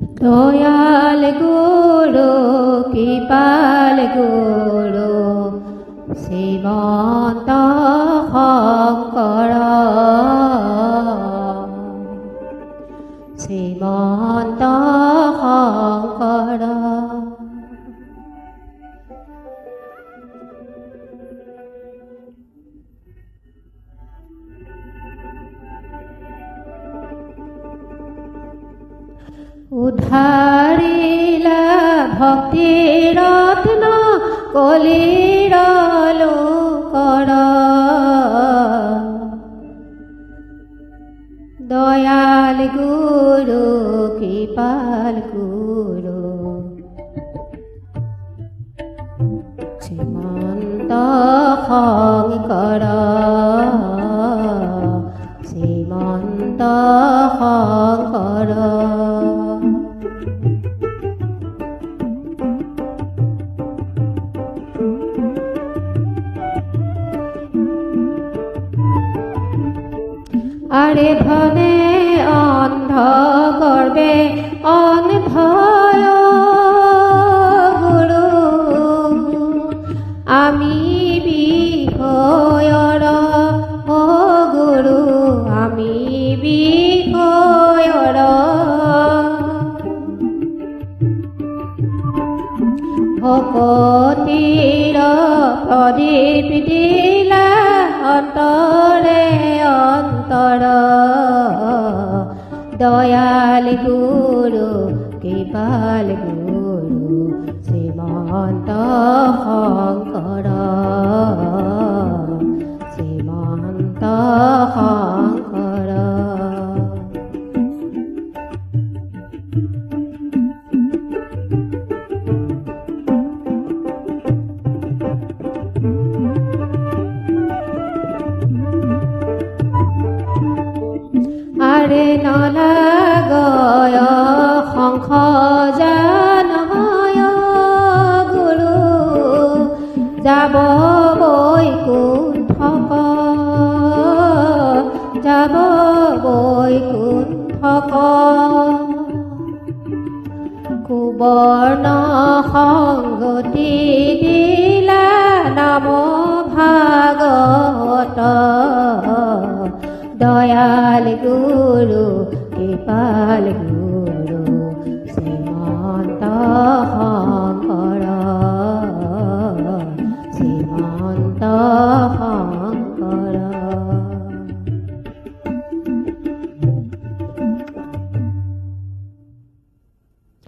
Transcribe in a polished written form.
দয়াল গুৰু কৃপাল গুৰু শ্ৰীমন্ত শংকৰ শ্ৰীমন্ত শংকৰ উদ্ধাৰিলা ভক্তি ৰত্ন কলিৰ লোকৰ দয়াল গুৰু কৃপাল গুৰু শ্ৰীমন্ত শংকৰ শ্ৰীমন্ত শংকৰ আৰে ধনে অন্ধ গৰ্বে অন্ধয় গুৰু আমি বিষয়ৰ ও গুৰু আমি বিষয়ৰ ভকতিৰ প্ৰদীপ দিলা অন্তৰে অন্তৰ দয়াল গুৰু কৃপাল গুৰু শ্ৰীমন্ত শংকৰ শ্ৰীমন্ত শংকৰ আৰে নলাগয় শংখ জানময় গুৰু যাব বৈকুণ্ঠক যাব বৈকুণ্ঠক কুবৰ্ণ সংগতি দিলা নাম ভাগৱত দয়াল গুৰু কৃপাল গুৰু শ্ৰীমন্ত শংকৰ শ্ৰীমন্ত শংকৰ